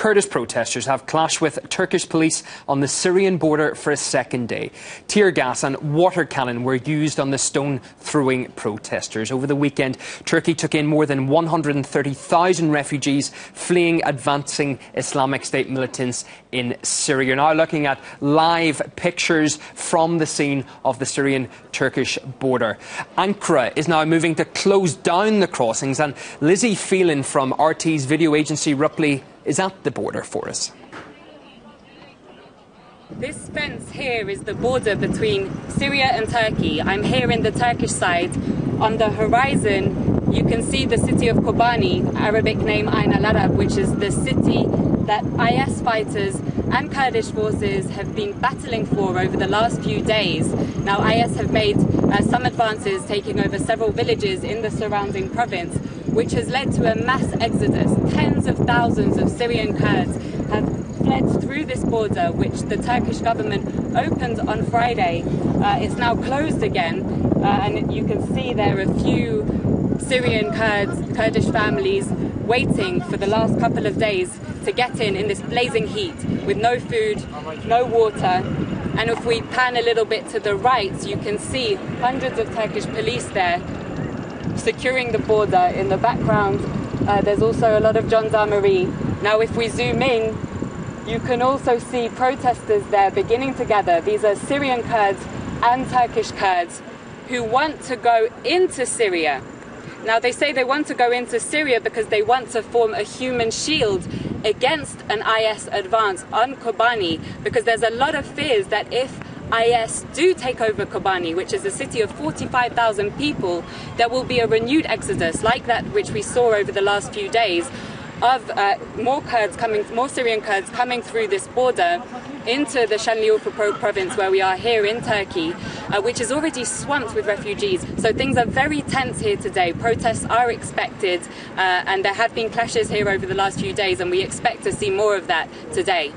Kurdish protesters have clashed with Turkish police on the Syrian border for a second day. Tear gas and water cannon were used on the stone-throwing protesters. Over the weekend, Turkey took in more than 130,000 refugees fleeing advancing Islamic State militants in Syria. Now looking at live pictures from the scene of the Syrian-Turkish border. Ankara is now moving to close down the crossings, and Lizzie Phelan from RT's video agency Ripley is at the border for us. This fence here is the border between Syria and Turkey. I'm here in the Turkish side. On the horizon, you can see the city of Kobani, Arabic name Ain al-Arab, which is the city that IS fighters and Kurdish forces have been battling for over the last few days. Now, IS have made some advances, taking over several villages in the surrounding province, which has led to a mass exodus. Tens of thousands of Syrian Kurds have fled through this border, which the Turkish government opened on Friday. It's now closed again, and you can see there are a few Syrian Kurdish families waiting for the last couple of days to get in this blazing heat with no food, no water. And if we pan a little bit to the right, you can see hundreds of Turkish police there securing the border. In the background, there's also a lot of gendarmerie. Now, if we zoom in, you can also see protesters there beginning to gather. These are Syrian Kurds and Turkish Kurds who want to go into Syria. Now, they say they want to go into Syria because they want to form a human shield against an IS advance on Kobani, because there's a lot of fears that if IS do take over Kobani, which is a city of 45,000 people, there will be a renewed exodus like that which we saw over the last few days of more Syrian Kurds coming through this border into the Şanlıurfa province where we are here in Turkey, which is already swamped with refugees. So things are very tense here today. Protests are expected, and there have been clashes here over the last few days, and we expect to see more of that today.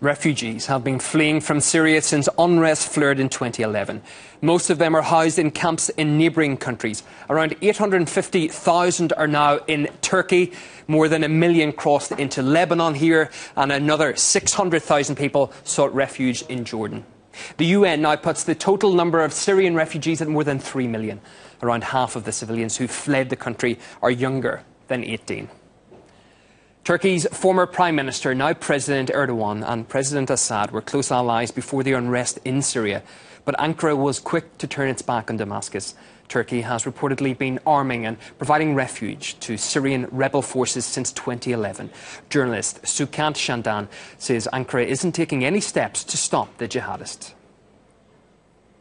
Refugees have been fleeing from Syria since unrest flared in 2011. Most of them are housed in camps in neighbouring countries. Around 850,000 are now in Turkey. More than 1 million crossed into Lebanon here, and another 600,000 people sought refuge in Jordan. The UN now puts the total number of Syrian refugees at more than 3 million. Around half of the civilians who fled the country are younger than 18. Turkey's former Prime Minister, now President Erdogan, and President Assad were close allies before the unrest in Syria. But Ankara was quick to turn its back on Damascus. Turkey has reportedly been arming and providing refuge to Syrian rebel forces since 2011. Journalist Sukant Shandan says Ankara isn't taking any steps to stop the jihadists.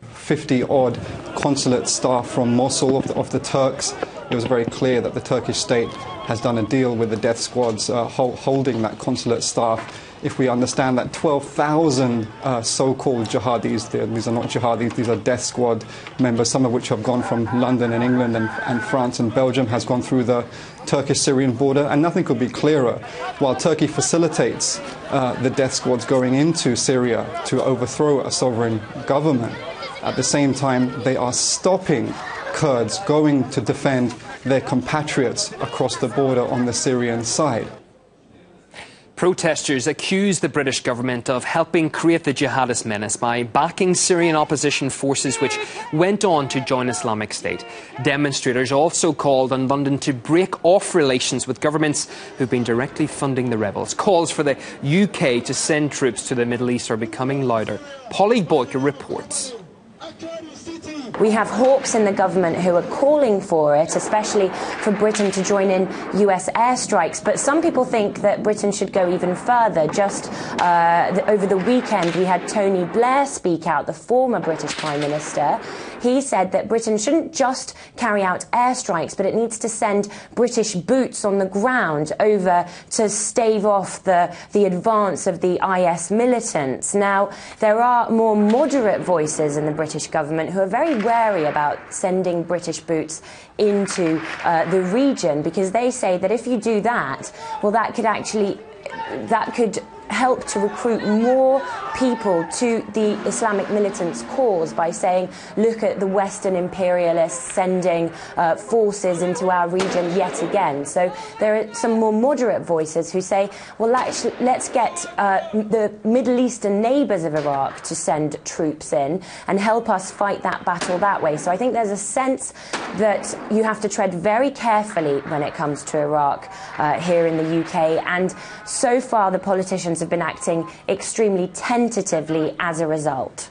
50-odd consulate staff from Mosul of the Turks. It was very clear that the Turkish state has done a deal with the death squads holding that consulate staff. If we understand that 12,000 so-called jihadis, these are not jihadis, these are death squad members, some of which have gone from London and England and France and Belgium, has gone through the Turkish-Syrian border, and nothing could be clearer. While Turkey facilitates the death squads going into Syria to overthrow a sovereign government, at the same time they are stopping Kurds going to defend their compatriots across the border on the Syrian side. Protesters accuse the British government of helping create the jihadist menace by backing Syrian opposition forces which went on to join Islamic State. Demonstrators also called on London to break off relations with governments who've been directly funding the rebels. Calls for the UK to send troops to the Middle East are becoming louder. Polly Boyker reports. We have hawks in the government who are calling for it, especially for Britain to join in US airstrikes. But some people think that Britain should go even further. Just over the weekend, we had Tony Blair speak out, the former British Prime Minister. He said that Britain shouldn't just carry out airstrikes, but it needs to send British boots on the ground over to stave off the advance of the IS militants. Now, there are more moderate voices in the British government who are very wary about sending British boots into the region, because they say that if you do that, well, that could help to recruit more people to the Islamic militants' cause by saying, look at the Western imperialists sending forces into our region yet again. So there are some more moderate voices who say, well, actually, let's get the Middle Eastern neighbours of Iraq to send troops in and help us fight that battle that way. So I think there's a sense that you have to tread very carefully when it comes to Iraq here in the UK, and so far the politicians have been acting extremely tentatively as a result.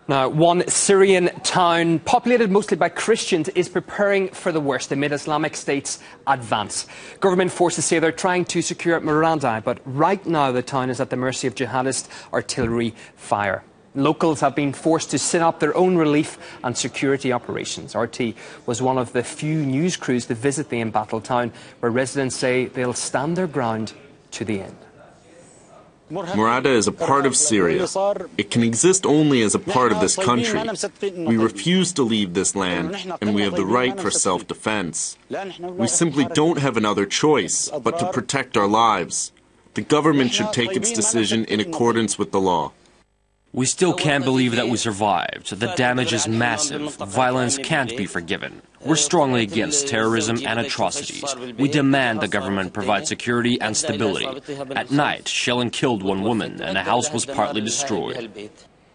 Now, one Syrian town, populated mostly by Christians, is preparing for the worst amid Islamic State's advance. Government forces say they're trying to secure Muhradah, but right now the town is at the mercy of jihadist artillery fire. Locals have been forced to set up their own relief and security operations. RT was one of the few news crews to visit the embattled town, where residents say they'll stand their ground to the end. Muhradah is a part of Syria. It can exist only as a part of this country. We refuse to leave this land, and we have the right for self-defense. We simply don't have another choice but to protect our lives. The government should take its decision in accordance with the law. We still can't believe that we survived. The damage is massive. Violence can't be forgiven. We're strongly against terrorism and atrocities. We demand the government provide security and stability. At night, shelling killed one woman and a house was partly destroyed.